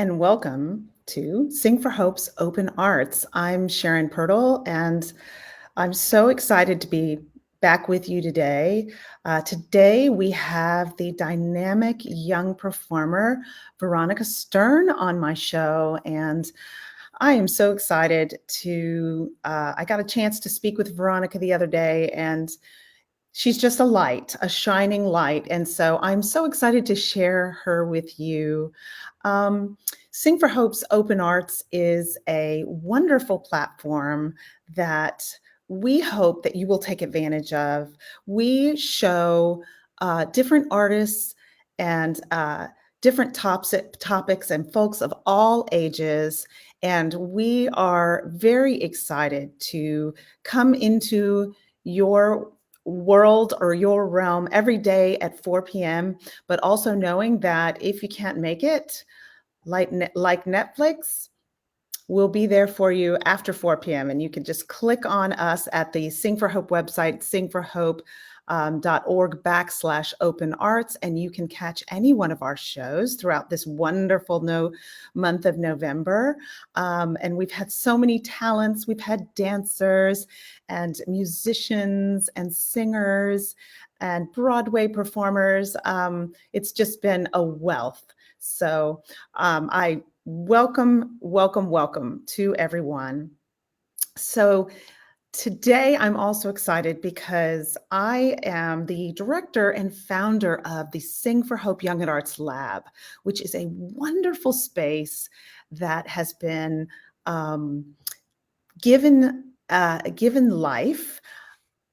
and welcome to Sing for Hope's Open Arts. I'm Sharon Pirtle, and I'm so excited to be back with you today. Today, we have the dynamic young performer, Veronica Stern, on my show, and I am so excited I got a chance to speak with Veronica the other day, and she's just a light, a shining light. And so I'm so excited to share her with you. Um, Sing for Hope's Open Arts is a wonderful platform that we hope that you will take advantage of. We show different artists and different topics and folks of all ages. And we are very excited to come into your world or your realm every day at 4 p.m., but also knowing that if you can't make it, like Netflix, we'll be there for you after 4 p.m. And you can just click on us at the Sing for Hope website, singforhope.org/open arts, and you can catch any one of our shows throughout this wonderful month of November. And we've had so many talents. We've had dancers and musicians and singers and Broadway performers. It's just been a wealth. So I welcome to everyone. So today I'm also excited because I am the director and founder of the Sing for Hope Young at Arts Lab, which is a wonderful space that has been given life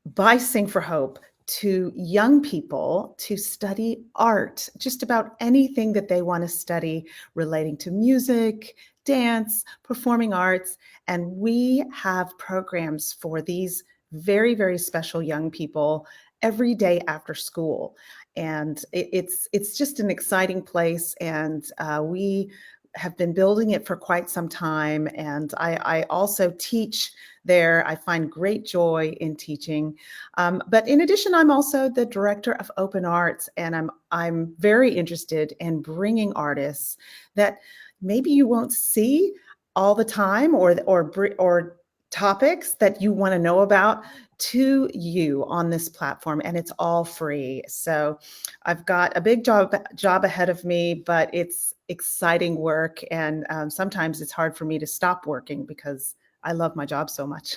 by Sing for Hope to young people to study art, just about anything that they want to study relating to music, dance, performing arts. And we have programs for these very, very special young people every day after school. And it's just an exciting place. And we have been building it for quite some time. And I also teach there. I find great joy in teaching. But in addition, I'm also the director of Open Arts, and I'm very interested in bringing artists that maybe you won't see all the time, or topics that you want to know about, to you on this platform, and it's all free. So I've got a big job ahead of me, but it's exciting work, and sometimes it's hard for me to stop working because I love my job so much.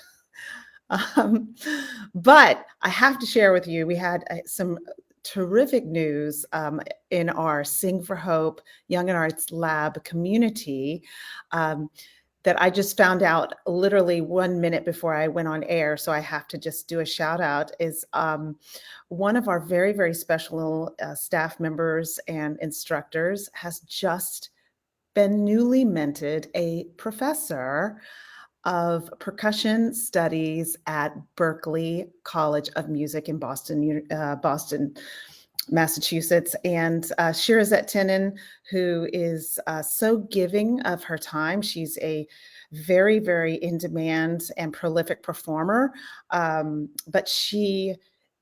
But I have to share with you, we had some terrific news in our Sing for Hope Young and Arts Lab community that I just found out literally 1 minute before I went on air. So I have to just do a shout out. Is one of our very, very special staff members and instructors has just been newly minted a professor of percussion studies at Berklee College of Music in Boston, Massachusetts. And Shirazette Tinen, who is so giving of her time. She's a very, very in-demand and prolific performer, but she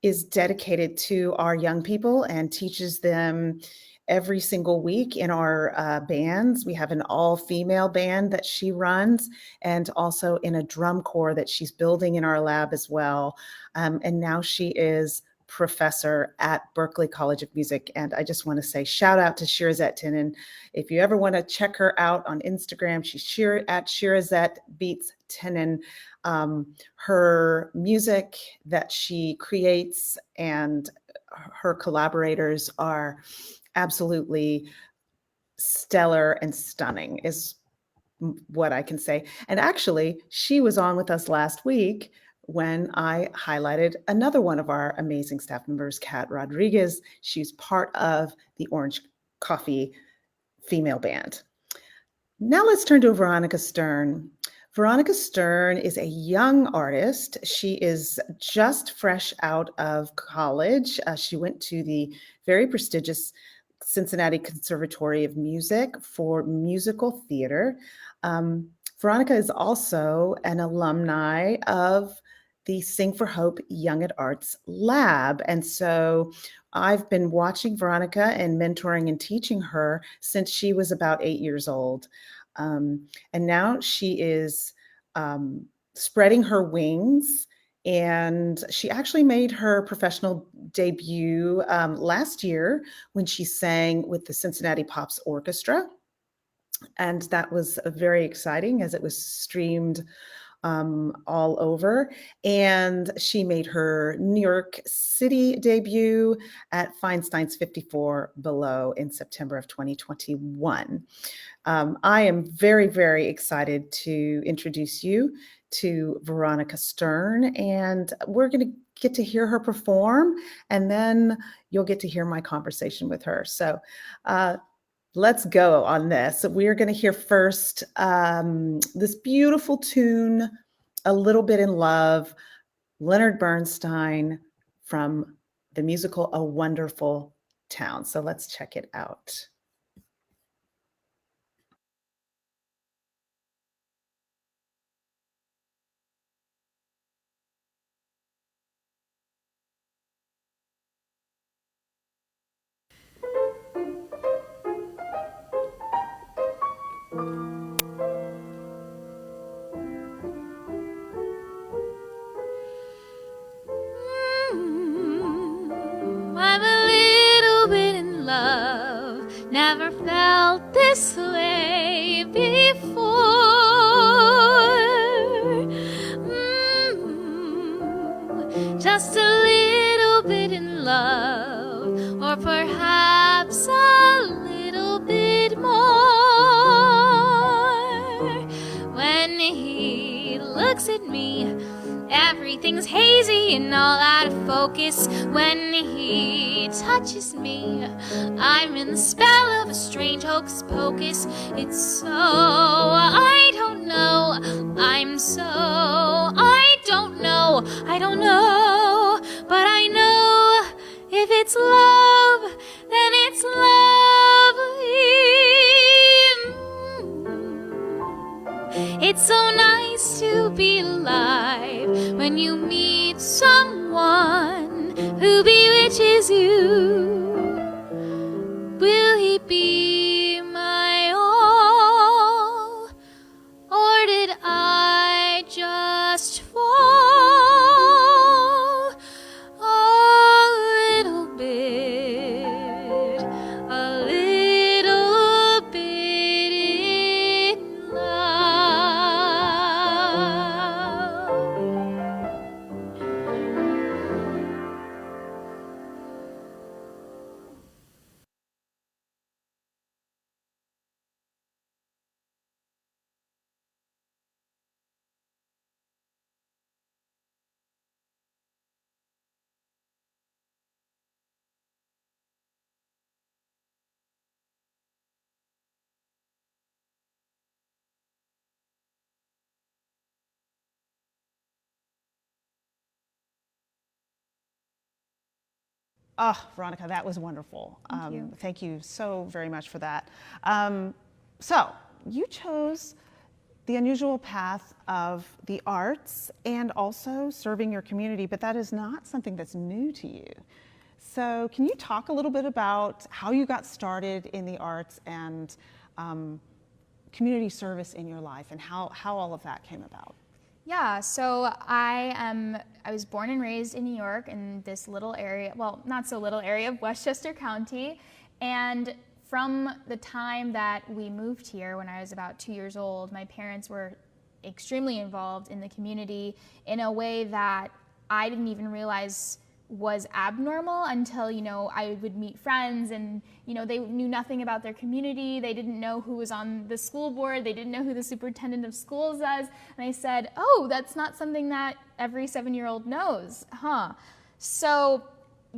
is dedicated to our young people and teaches them every single week in our bands. We have an all-female band that she runs, and also in a drum corps that she's building in our lab as well. And now she is professor at Berklee College of Music. And I just want to say shout out to Shirazette Tinen. If you ever want to check her out on Instagram, she's at Shirazette Beats Tinen. Her music that she creates and her collaborators are absolutely stellar and stunning, is what I can say. And actually, she was on with us last week when I highlighted another one of our amazing staff members, Kat Rodriguez. She's part of the Orange Coffee female band. Now let's turn to Veronica Stern. Veronica Stern is a young artist. She is just fresh out of college. She went to the very prestigious Cincinnati Conservatory of Music for musical theater. Veronica is also an alumni of the Sing for Hope Young at Arts Lab. And so I've been watching Veronica and mentoring and teaching her since she was about 8 years old. And now she is spreading her wings. And she actually made her professional debut last year when she sang with the Cincinnati Pops Orchestra. And that was very exciting as it was streamed all over. And she made her New York City debut at Feinstein's 54 Below in September of 2021. I am very, very excited to introduce you to Veronica Stern, and we're going to get to hear her perform, and then you'll get to hear my conversation with her. So let's go on this. We're going to hear first this beautiful tune, A Little Bit in Love, Leonard Bernstein from the musical A Wonderful Town. So let's check it out. I'm a little bit in love, never felt this way before. Just a little bit in love, or perhaps a little bit more. When he looks at me, everything's hazy and all out of focus. When he touches me, I'm in the spell of a strange hocus pocus. It's so, I don't know, I'm so, I don't know, but I know if it's love, then it's love. It's so nice to be alive when you meet someone who bewitches you. Will he be my all, or did I just fall a little bit in love? Oh, Veronica, that was wonderful. Thank you. Thank you so very much for that. So you chose the unusual path of the arts and also serving your community, but that is not something that's new to you. So can you talk a little bit about how you got started in the arts and community service in your life and how all of that came about? Yeah, so I was born and raised in New York in this little area, well, not so little area of Westchester County. And from the time that we moved here, when I was about 2 years old, my parents were extremely involved in the community in a way that I didn't even realize was abnormal until, I would meet friends and, they knew nothing about their community. They didn't know who was on the school board. They didn't know who the superintendent of schools was. And I said, oh, that's not something that every 7-year-old knows, huh? So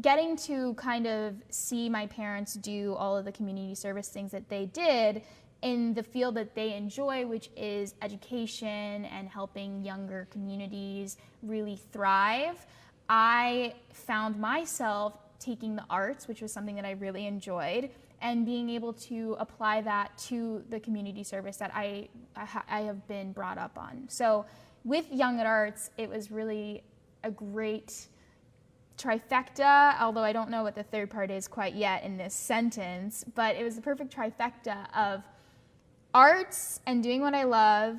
getting to kind of see my parents do all of the community service things that they did in the field that they enjoy, which is education and helping younger communities really thrive, I found myself taking the arts, which was something that I really enjoyed, and being able to apply that to the community service that I have been brought up on. So with Young at Arts, it was really a great trifecta, although I don't know what the third part is quite yet in this sentence, but it was the perfect trifecta of arts and doing what I love,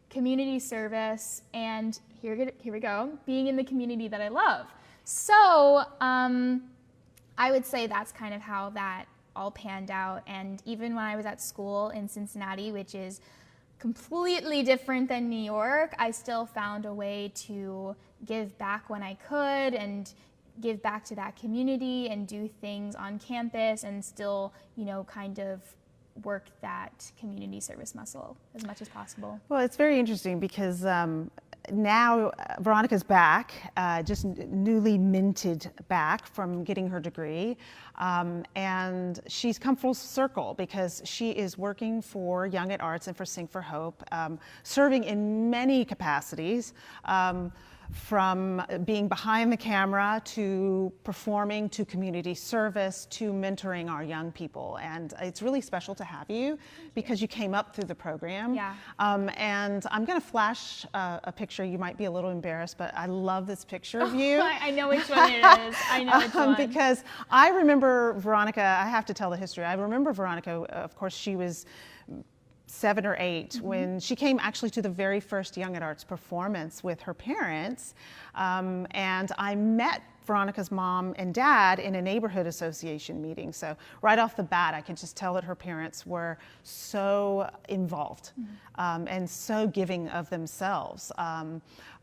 community service, and here we go, being in the community that I love. So I would say that's kind of how that all panned out. And even when I was at school in Cincinnati, which is completely different than New York, I still found a way to give back when I could and give back to that community and do things on campus and still, kind of work that community service muscle as much as possible. Well, it's very interesting because now Veronica's back, just newly minted back from getting her degree. And she's come full circle because she is working for Young at Arts and for Sing for Hope, serving in many capacities. From being behind the camera to performing to community service to mentoring our young people. And it's really special to have you because you came up through the program. Yeah. And I'm going to flash a picture. You might be a little embarrassed, but I love this picture of you. I know which one it is. I know which one. Because I remember Veronica, I have to tell the history. I remember Veronica, of course, she was 7 or 8 when she came actually to the very first Young at Arts performance with her parents. And I met Veronica's mom and dad in a neighborhood association meeting. So right off the bat, I can just tell that her parents were so involved and so giving of themselves.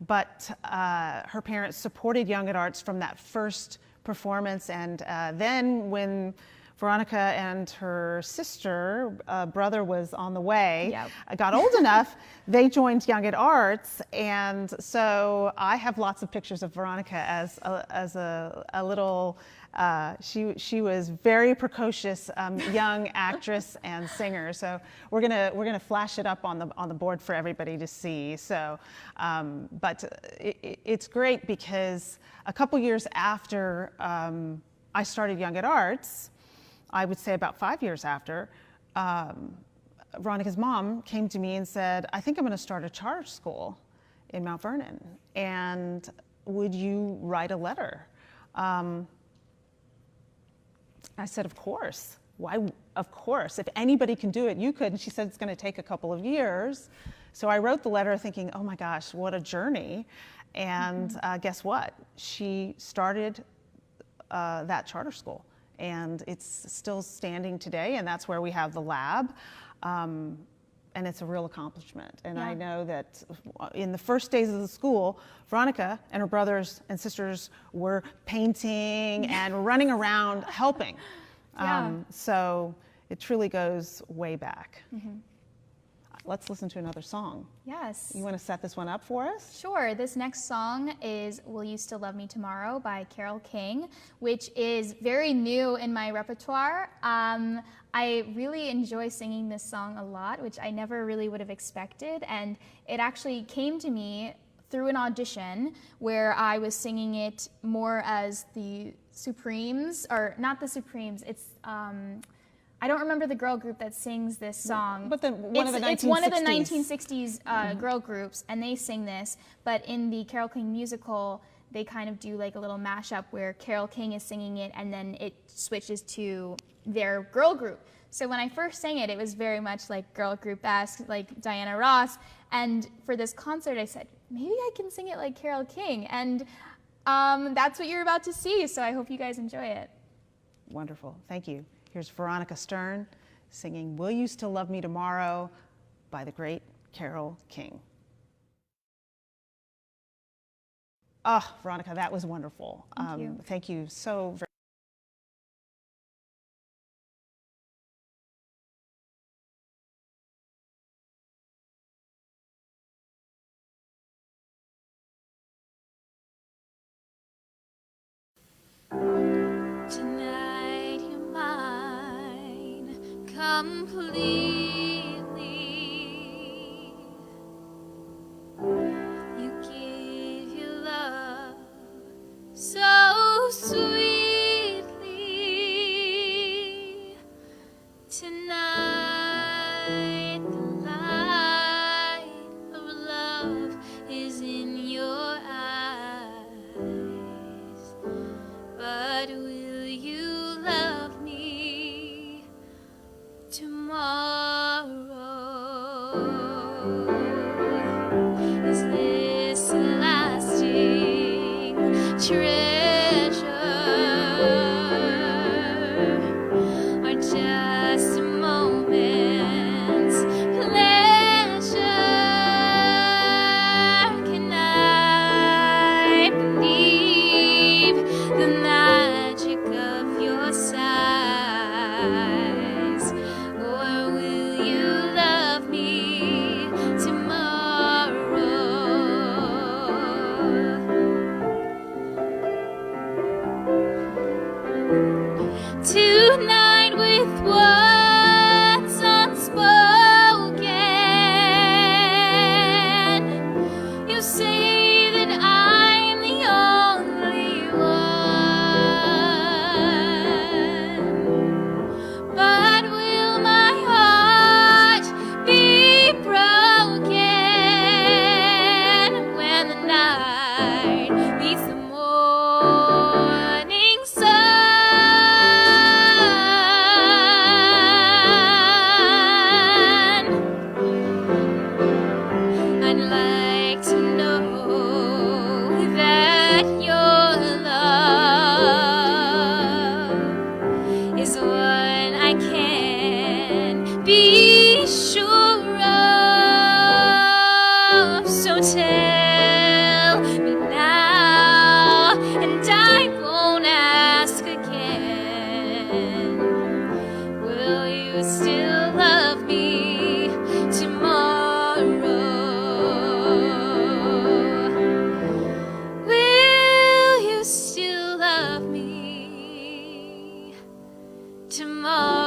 But her parents supported Young at Arts from that first performance. And then when Veronica and her sister, brother was on the way, got old enough, they joined Young at Arts. And so I have lots of pictures of Veronica as a little, she was very precocious young actress and singer. So we're gonna flash it up on the board for everybody to see. So, but it's great because a couple years after I started Young at Arts, I would say about 5 years after, Veronica's mom came to me and said, I think I'm going to start a charter school in Mount Vernon, and would you write a letter? I said, of course. Why? Of course. If anybody can do it, you could. And she said, it's going to take a couple of years. So I wrote the letter thinking, oh my gosh, what a journey. And guess what? She started that charter school. And it's still standing today, and that's where we have the lab. And it's a real accomplishment. And I know that in the first days of the school, Veronica and her brothers and sisters were painting and running around helping. So it truly goes way back. Let's listen to another song. Yes. You want to set this one up for us? Sure. This next song is Will You Still Love Me Tomorrow by Carole King, which is very new in my repertoire. I really enjoy singing this song a lot, which I never really would have expected. And it actually came to me through an audition where I was singing it more as the Supremes, or not the Supremes, it's I don't remember the girl group that sings this song. But one of the 1960s. It's one of the 1960s girl groups, and they sing this. But in the Carole King musical, they kind of do like a little mashup where Carole King is singing it, and then it switches to their girl group. So when I first sang it, it was very much like girl group-esque, like Diana Ross. And for this concert, I said, maybe I can sing it like Carole King. And that's what you're about to see, so I hope you guys enjoy it. Wonderful. Thank you. Here's Veronica Stern singing Will You Still Love Me Tomorrow by the great Carole King. Oh, Veronica, that was wonderful. Thank you. Thank you so very Tonight you're mine completely. You give your love so sweetly. Tonight the light of love is in your eyes. Is this a lasting treasure, or just a moment's pleasure? Can I believe the magic of your sighs, or will you love me tomorrow? Tonight with words unspoken, you say that I'm the only one. But will my heart be broken when the night meets the morning sun? I'd like to know that your love is what I can be sure of. So tell me now, and I won't ask again. Will you still love me tomorrow? Will you still love me tomorrow?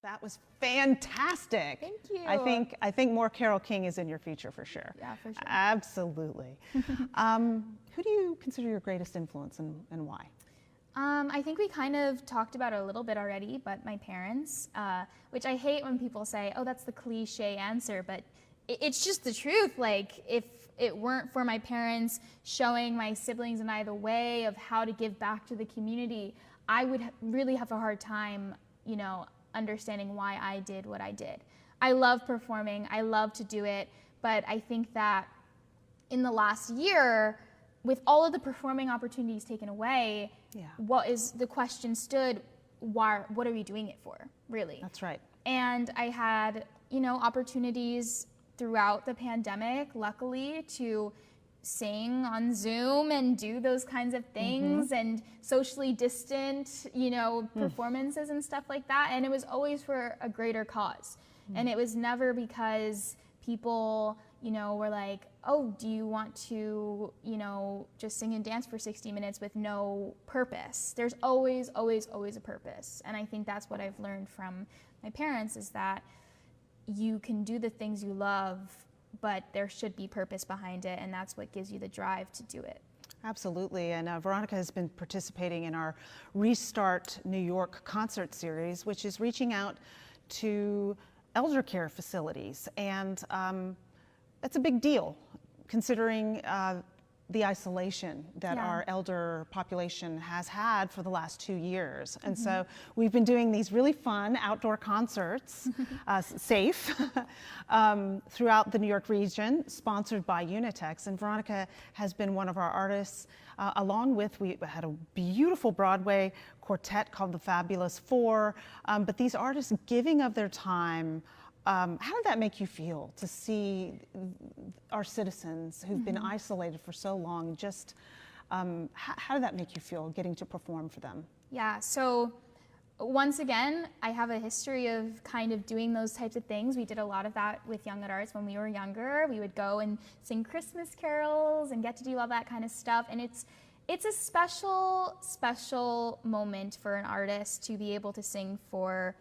That was fantastic. Thank you. I think more Carole King is in your future for sure. Yeah, for sure. Absolutely. Who do you consider your greatest influence and why? I think we kind of talked about it a little bit already, but my parents, which I hate when people say, oh, that's the cliche answer, but it's just the truth. Like, if it weren't for my parents showing my siblings and I the way of how to give back to the community, I would really have a hard time, you know, understanding why I did what I did. I love performing, I love to do it, but I think that in the last year, with all of the performing opportunities taken away, what is the question stood, what are we doing it for, really? That's right. And I had, you know, opportunities throughout the pandemic, luckily, to sing on Zoom and do those kinds of things and socially distant, you know, performances and stuff like that. And it was always for a greater cause. And it was never because people, you know, were like, oh, do you want to, you know, just sing and dance for 60 minutes with no purpose? There's always, always, always a purpose. And I think that's what I've learned from my parents, is that you can do the things you love, but there should be purpose behind it, and that's what gives you the drive to do it. Absolutely, and Veronica has been participating in our Restart New York concert series, which is reaching out to elder care facilities, and that's a big deal, considering the isolation that our elder population has had for the last 2 years. And so we've been doing these really fun outdoor concerts, safe, throughout the New York region, sponsored by Unitex. And Veronica has been one of our artists, along with, we had a beautiful Broadway quartet called the Fabulous Four, but these artists giving of their time. How did that make you feel to see our citizens who've been isolated for so long? Just how did that make you feel, getting to perform for them? Yeah, so once again, I have a history of kind of doing those types of things. We did a lot of that with Young at Arts when we were younger. We would go and sing Christmas carols and get to do all that kind of stuff. And it's a special, special moment for an artist to be able to sing for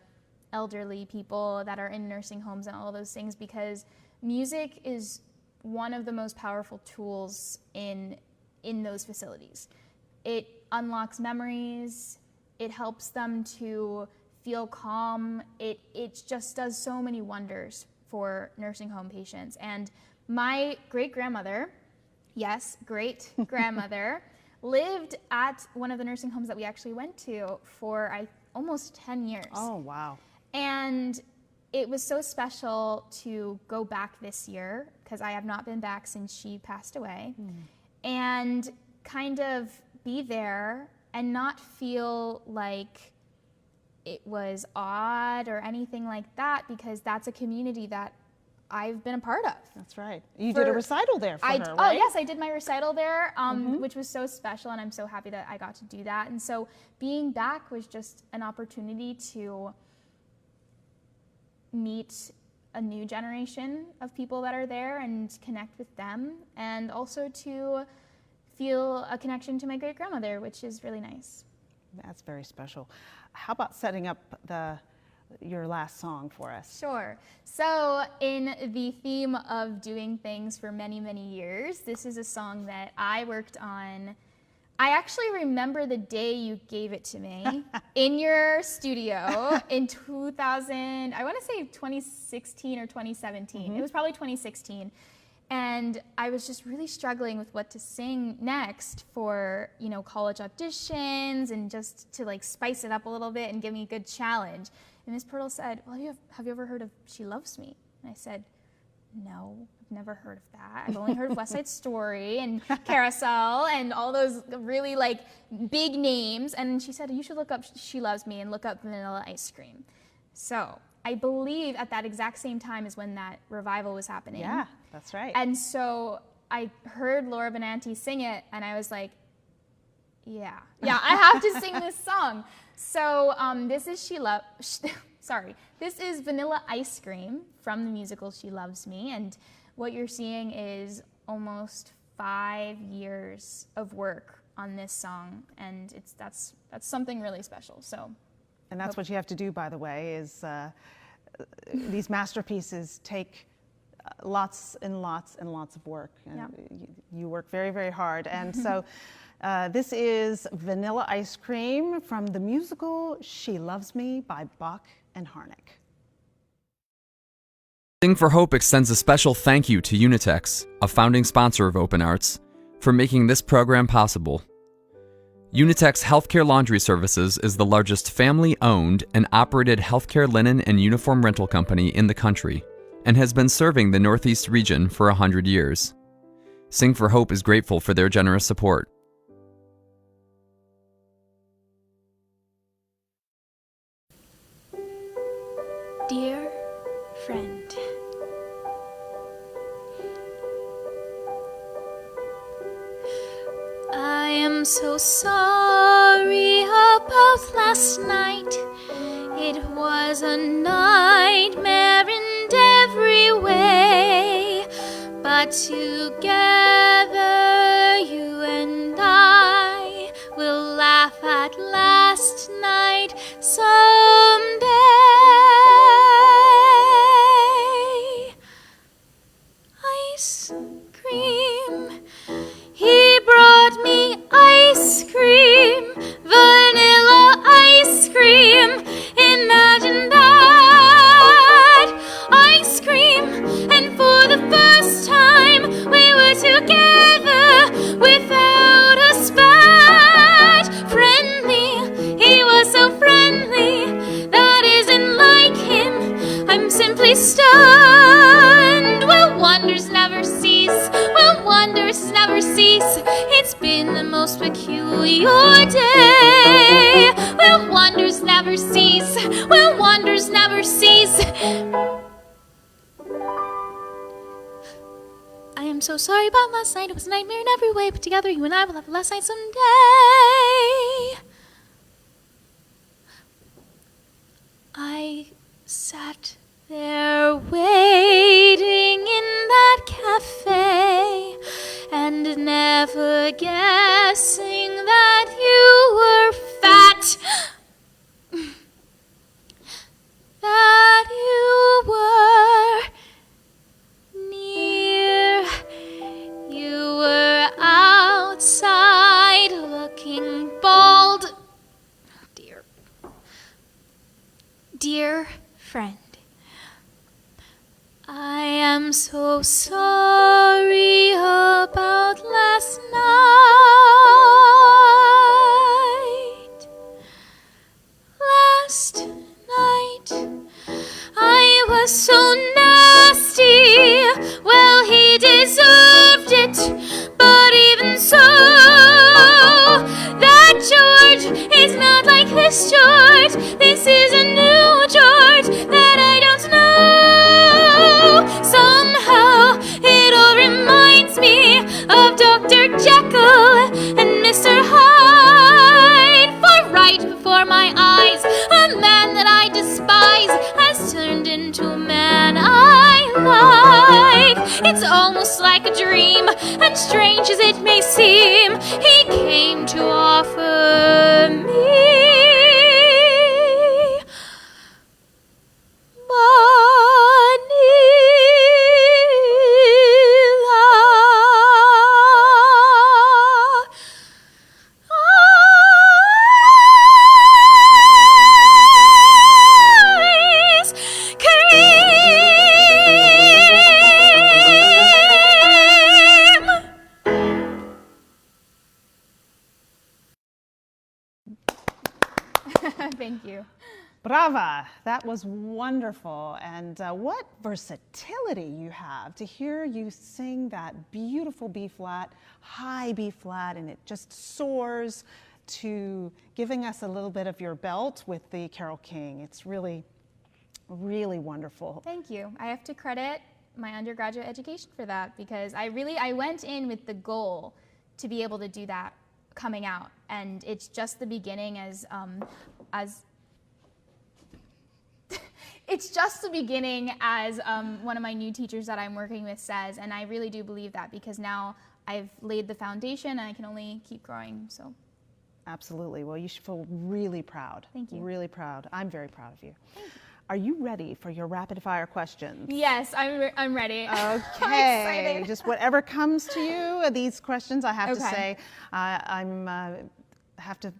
elderly people that are in nursing homes and all those things, because music is one of the most powerful tools in those facilities. It unlocks memories, it helps them to feel calm, it just does so many wonders for nursing home patients. And my great-grandmother, yes, great-grandmother, lived at one of the nursing homes that we actually went to for almost 10 years. Oh, wow. And it was so special to go back this year because I have not been back since she passed away, and kind of be there and not feel like it was odd or anything like that, because that's a community that I've been a part of. That's right. You did a recital there for her, Oh, right? yes, I did my recital there, which was so special, and I'm so happy that I got to do that. And so being back was just an opportunity to meet a new generation of people that are there and connect with them, and also to feel a connection to my great grandmother, which is really nice. That's very special. How about setting up your last song for us? Sure. So in the theme of doing things for many, many years, this is a song that I worked on. I actually remember the day you gave it to me in your studio in 2000, I want to say 2016 or 2017. It was probably 2016. And I was just really struggling with what to sing next for, college auditions, and just to like spice it up a little bit and give me a good challenge. And Miss Pirtle said, well, have you ever heard of She Loves Me? And I said, no, I've never heard of that. I've only heard of West Side Story and Carousel and all those really like big names. And she said, you should look up She Loves Me and look up Vanilla Ice Cream. So I believe at that exact same time is when that revival was happening. Yeah, that's right. And so I heard Laura Benanti sing it, and I was like, yeah, I have to sing this song. So this is this is Vanilla Ice Cream from the musical She Loves Me, and what you're seeing is almost 5 years of work on this song, and that's something really special. So. And that's what you have to do, by the way, is these masterpieces take lots and lots and lots of work. And you work very, very hard. And so this is Vanilla Ice Cream from the musical She Loves Me by Bach and Harnick. Sing for Hope extends a special thank you to Unitex, a founding sponsor of Open Arts, for making this program possible. Unitex Healthcare Laundry Services is the largest family-owned and operated healthcare linen and uniform rental company in the country, and has been serving the Northeast region for 100 years. Sing for Hope is grateful for their generous support. Dear friend, I am so sorry about last night. It was a nightmare in every way, but together you and I will laugh at last night someday. Ice cream, he brought me ice cream, vanilla ice cream. Imagine that, ice cream. And for the first time we were together without a spat. Friendly, he was so friendly, that isn't like him. I'm simply stunned. Will wonders never cease? Will wonders never cease? It's been the most peculiar day. Will wonders never cease? Will wonders never cease? I am so sorry about last night. It was a nightmare in every way, but together you and I will have a last night someday. I sat there waiting in that cafe, and never guessing that you were fat, that you were near. You were outside looking bald. Oh dear. Dear friend, I am so sorry about last night. Miss George. This is a new George that I don't know. Somehow it all reminds me of Dr. Jekyll and Mr. Hyde. For right before my eyes, a man that I despise has turned into a man I like. It's almost like a dream, and strange as it may seem, he came to offer me Thank you. Brava! That was wonderful. And what versatility you have to hear you sing that beautiful B flat, high B flat, and it just soars to giving us a little bit of your belt with the Carole King. It's really, really wonderful. Thank you. I have to credit my undergraduate education for that, because I went in with the goal to be able to do that coming out, and it's just the beginning as it's just the beginning, as one of my new teachers that I'm working with says, and I really do believe that, because now I've laid the foundation and I can only keep growing. So Absolutely. Well, you should feel really proud. Thank you. Really proud. I'm very proud of you. Are you ready for your rapid fire questions? yes, I'm ready. I'm Okay, excited. just whatever comes to you. These questions, I have to Okay. say, have to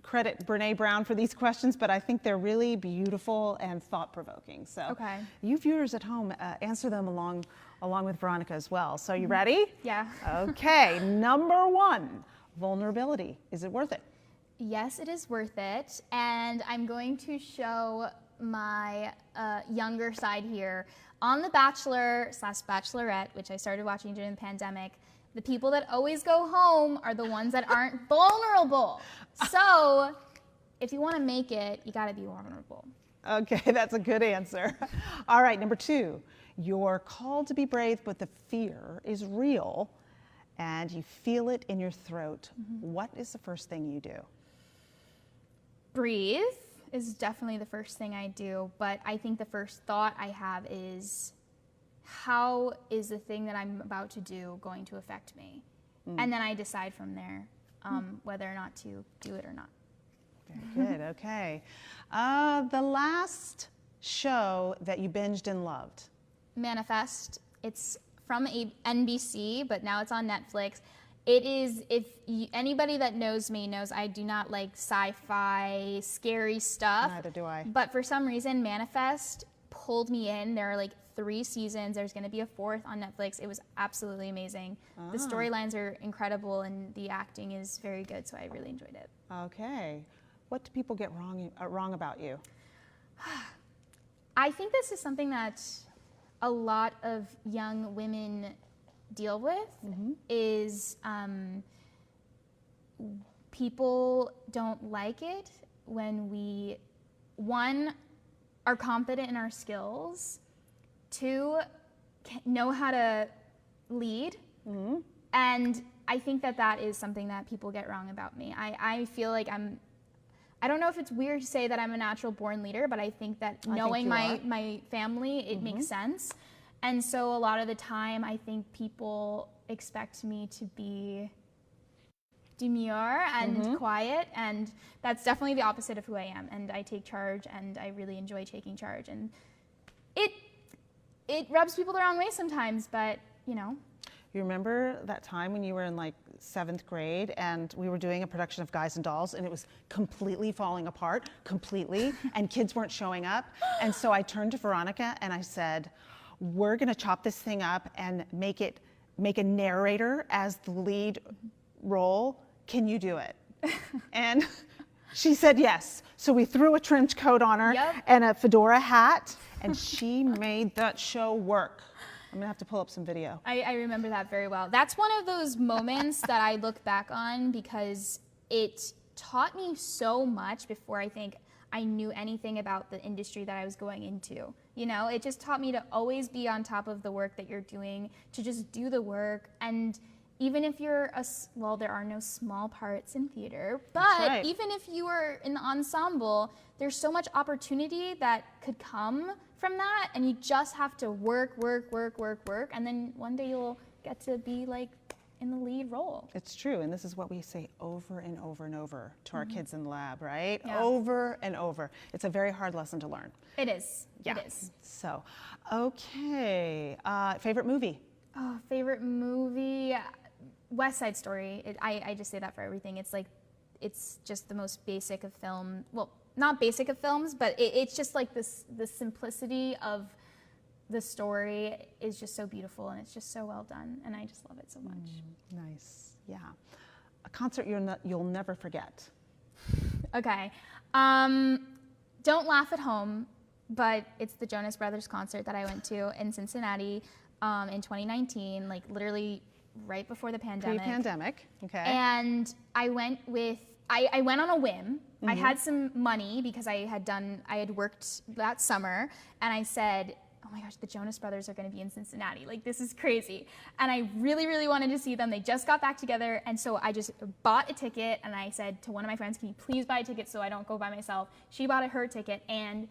credit Brene Brown for these questions, but I think they're really beautiful and thought-provoking. So, Okay. you viewers at home, answer them along with Veronica as well. So, you ready? Yeah. Okay. Number one, vulnerability. Is it worth it? Yes, it is worth it, and I'm going to show my younger side here. On The Bachelor/Bachelorette, which I started watching during the pandemic, the people that always go home are the ones that aren't vulnerable. So if you want to make it, you got to be vulnerable. Okay, that's a good answer. All right, number two, you're called to be brave, but the fear is real and you feel it in your throat. What is the first thing you do? Breathe is definitely the first thing I do, but I think the first thought I have is, how is the thing that I'm about to do going to affect me? And then I decide from there whether or not to do it or not. Very good, okay. The last show that you binged and loved? Manifest. It's from NBC, but now it's on Netflix. It is, anybody that knows me knows I do not like sci-fi, scary stuff. Neither do I. But for some reason, Manifest pulled me in. There are like 3 seasons. There's going to be a 4th on Netflix. It was absolutely amazing. The storylines are incredible and the acting is very good, so I really enjoyed it. Okay. What do people get wrong about you? I think this is something that a lot of young women deal with, is people don't like it when we, 1, are confident in our skills, 2, know how to lead, and I think that is something that people get wrong about me. I feel like I don't know if it's weird to say that I'm a natural born leader, but I think that knowing my family, it makes sense. And so a lot of the time, I think people expect me to be demure and quiet, and that's definitely the opposite of who I am. And I take charge, and I really enjoy taking charge. And it rubs people the wrong way sometimes, but you know. You remember that time when you were in like 7th grade and we were doing a production of Guys and Dolls and it was completely falling apart, completely, and kids weren't showing up. And so I turned to Veronica and I said, we're gonna chop this thing up and make a narrator as the lead role. Can you do it? And she said yes. So we threw a trench coat on her and a fedora hat, and she made that show work. I'm gonna have to pull up some video. I remember that very well. That's one of those moments that I look back on because it taught me so much before I think I knew anything about the industry that I was going into. You know, it just taught me to always be on top of the work that you're doing, to just do the work. And even if you're well, there are no small parts in theater, but right. even if you are in the ensemble, there's so much opportunity that could come from that, and you just have to work, and then one day you'll get to be like in the lead role. It's true, and this is what we say over and over and over to our kids in the lab, right? Yeah. Over and over. It's a very hard lesson to learn. It is. Yeah. It is. So, okay, favorite movie? Oh, favorite movie? West Side Story. I just say that for everything. It's like, it's just the most basic of film. Well, not basic of films, but it's just like this, the simplicity of the story is just so beautiful, and it's just so well done, and I just love it so much. Nice, yeah. A concert you'll never forget. Okay. Don't laugh at home, but it's the Jonas Brothers concert that I went to in Cincinnati in 2019, like literally right before the pandemic. Pre-pandemic, okay. And I went I went on a whim. I had some money because I had worked that summer, and I said, oh my gosh, the Jonas Brothers are going to be in Cincinnati. Like, this is crazy. And I really, really wanted to see them. They just got back together. And so I just bought a ticket, and I said to one of my friends, can you please buy a ticket so I don't go by myself? She bought her ticket, and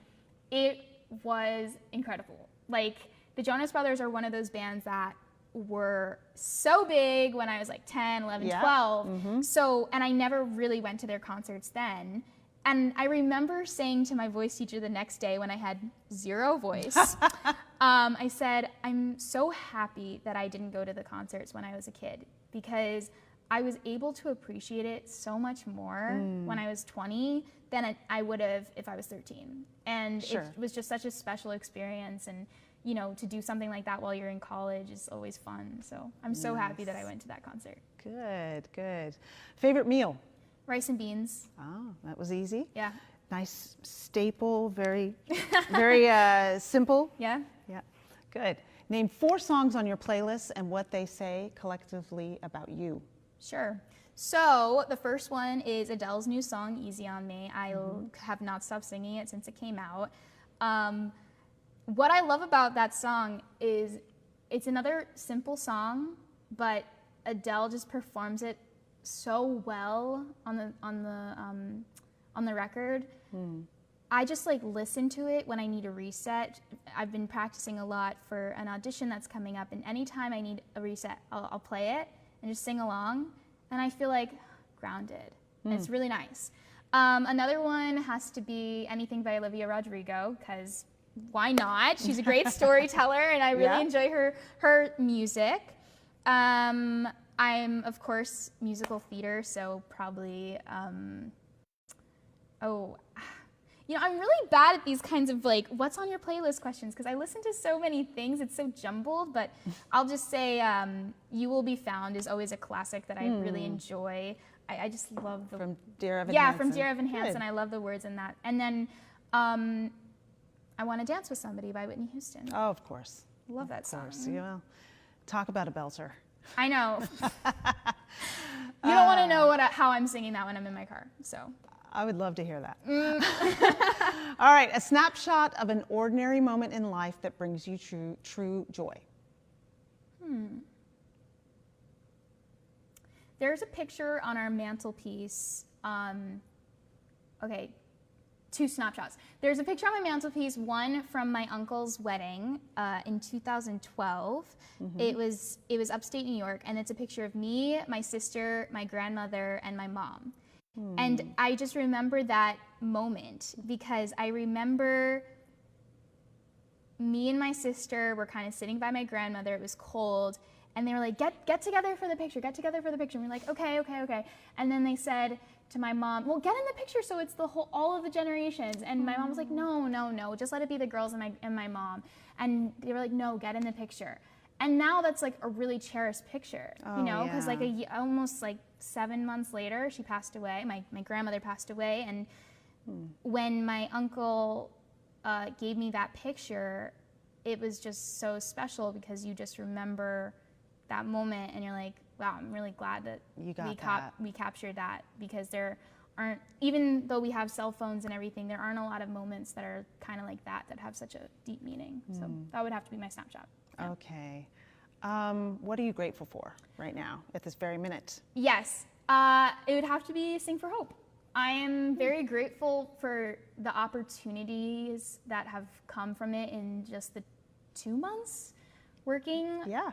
it was incredible. Like, the Jonas Brothers are one of those bands that were so big when I was like 10, 11, Yeah. 12. So, and I never really went to their concerts then. And I remember saying to my voice teacher the next day when I had zero voice, I said, I'm so happy that I didn't go to the concerts when I was a kid, because I was able to appreciate it so much more when I was 20 than I would have if I was 13. And Sure. it was just such a special experience. And, you know, to do something like that while you're in college is always fun. So I'm so happy that I went to that concert. Good, good. Favorite meal? Rice and beans. Oh, that was easy. Yeah. Nice staple, very, very simple. Yeah. Yeah, good. Name 4 songs on your playlist and what they say collectively about you. Sure. So the first one is Adele's new song, Easy on Me. I have not stopped singing it since it came out. What I love about that song is it's another simple song, but Adele just performs it so well on the record. I just like listen to it when I need a reset. I've been practicing a lot for an audition that's coming up, and anytime I need a reset, I'll play it and just sing along, and I feel like grounded. And it's really nice. Another one has to be anything by Olivia Rodrigo, because why not? She's a great storyteller, and I really Yeah. enjoy her music. I'm, of course, musical theater, so probably, you know, I'm really bad at these kinds of like, what's on your playlist questions, because I listen to so many things, it's so jumbled, but I'll just say You Will Be Found is always a classic that I really enjoy. I just love the... From Dear Evan Yeah, Hansen. from Dear Evan Good. Hansen. I love the words in that. And then I Want to Dance with Somebody by Whitney Houston. Oh, of course. Love that Of song. course. You know, talk about a belter. I know. You don't want to know how I'm singing that when I'm in my car, so... I would love to hear that. All right, a snapshot of an ordinary moment in life that brings you true joy. There's a picture on our mantelpiece. Okay, 2 snapshots. There's a picture on my mantelpiece, one from my uncle's wedding in 2012. It was upstate New York, and it's a picture of me, my sister, my grandmother, and my mom. And I just remember that moment because I remember me and my sister were kind of sitting by my grandmother. It was cold, and they were like, get together for the picture, get together for the picture. And we're like, okay. And then they said to my mom, well, get in the picture so it's all of the generations. And my mom was like, no, just let it be the girls and my mom. And they were like, no, get in the picture. And now that's like a really cherished picture, you know, because like almost like 7 months later, she passed away. My grandmother passed away, and when my uncle gave me that picture, it was just so special because you just remember that moment, and you're like, wow, I'm really glad that You got that. we captured that, because there aren't, even though we have cell phones and everything, there aren't a lot of moments that are kind of like that have such a deep meaning. So that would have to be my snapshot. Yeah. Okay. What are you grateful for right now at this very minute? Yes, it would have to be Sing for Hope. I am very grateful for the opportunities that have come from it in just the 2 months working Yeah.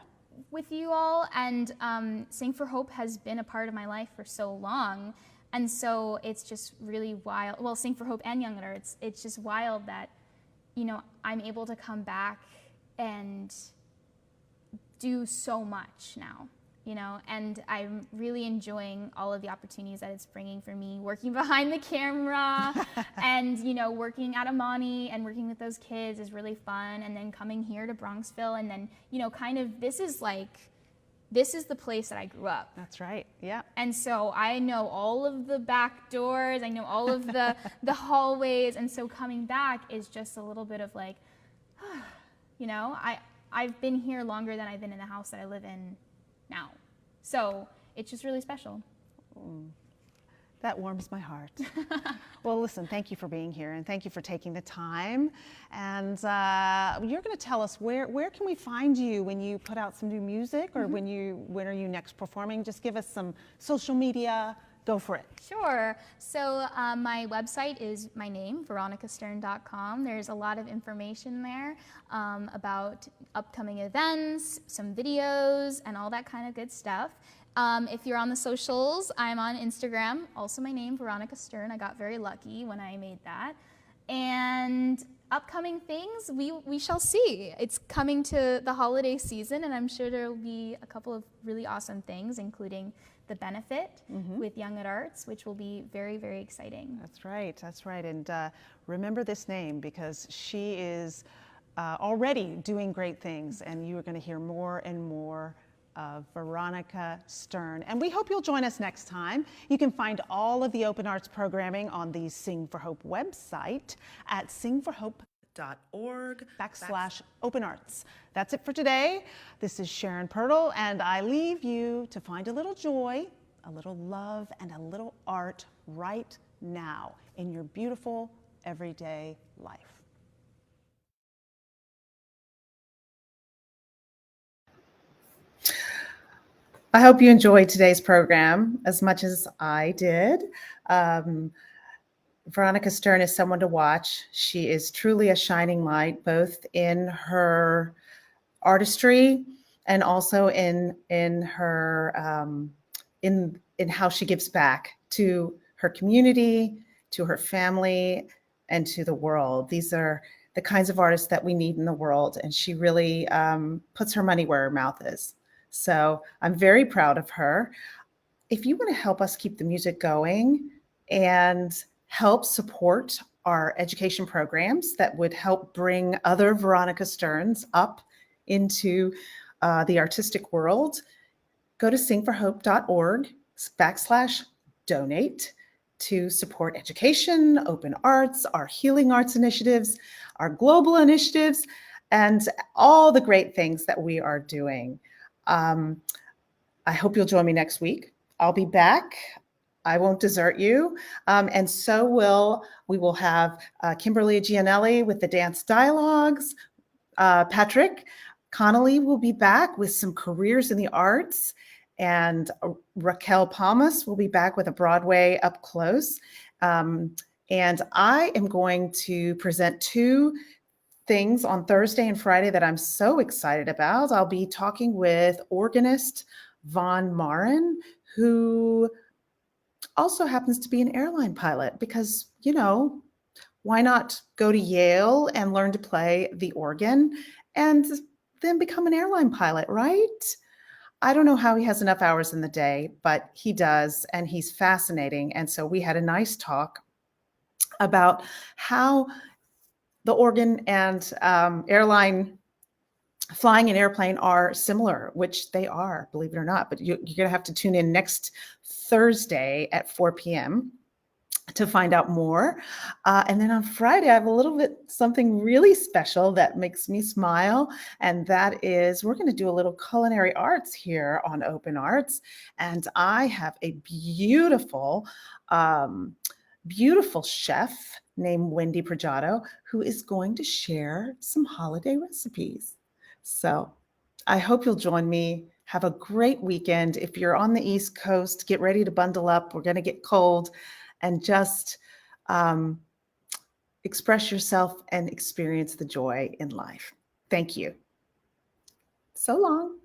with you all. And Sing for Hope has been a part of my life for so long. And so it's just really wild. Well, Sing for Hope and Young at Arts, it's just wild that, I'm able to come back and do so much now. And I'm really enjoying all of the opportunities that it's bringing for me, working behind the camera and, working at Amani and working with those kids is really fun. And then coming here to Bronxville and then, this is the place that I grew up. That's right. Yeah. And so I know all of the back doors, I know all of the hallways. And so coming back is just a little bit of like, I've been here longer than I've been in the house that I live in now. So it's just really special. That warms my heart. Well, listen, thank you for being here and thank you for taking the time. And you're going to tell us where can we find you when you put out some new music or when are you next performing? Just give us some social media. Go for it. Sure. So my website is my name, veronicastern.com. There's a lot of information there about upcoming events, some videos, and all that kind of good stuff. If you're on the socials, I'm on Instagram, also my name, Veronica Stern. I got very lucky when I made that. And upcoming things, we shall see. It's coming to the holiday season, and I'm sure there will be a couple of really awesome things, including the benefit with Young at Arts, which will be very, very exciting. That's right. That's right. And remember this name because she is already doing great things, and you are going to hear more and more of Veronica Stern. And we hope you'll join us next time. You can find all of the Open Arts programming on the Sing for Hope website at singforhope.org/Open Arts. That's it for today. This is Sharon Pirtle, and I leave you to find a little joy, a little love, and a little art right now in your beautiful everyday life. I hope you enjoyed today's program as much as I did. Veronica Stern is someone to watch. She is truly a shining light, both in her artistry and also in her in how she gives back to her community, to her family, and to the world. These are the kinds of artists that we need in the world, and she really puts her money where her mouth is. So I'm very proud of her. If you want to help us keep the music going and help support our education programs that would help bring other Veronica Sterns up into the artistic world, go to singforhope.org/donate to support education, open arts, our healing arts initiatives, our global initiatives, and all the great things that we are doing. I hope you'll join me next week. I'll be back. I won't desert you. And so we will have Kimberly Gianelli with the Dance Dialogues. Patrick Connolly will be back with some careers in the arts. And Raquel Palmas will be back with a Broadway Up Close. And I am going to present 2 things on Thursday and Friday that I'm so excited about. I'll be talking with organist Vaughn Marin, who also happens to be an airline pilot because, why not go to Yale and learn to play the organ and then become an airline pilot, right? I don't know how he has enough hours in the day, but he does, and he's fascinating. And so we had a nice talk about how the organ and airline, flying an airplane are similar, which they are, believe it or not. But you're going to have to tune in next Thursday at 4 p.m. to find out more. And then on Friday, I have a little bit something really special that makes me smile. And that is we're going to do a little culinary arts here on Open Arts. And I have a beautiful chef named Wendy Prajado who is going to share some holiday recipes. So I hope you'll join me. Have a great weekend. If you're on the East Coast, get ready to bundle up. We're going to get cold, and just express yourself and experience the joy in life. Thank you. So long.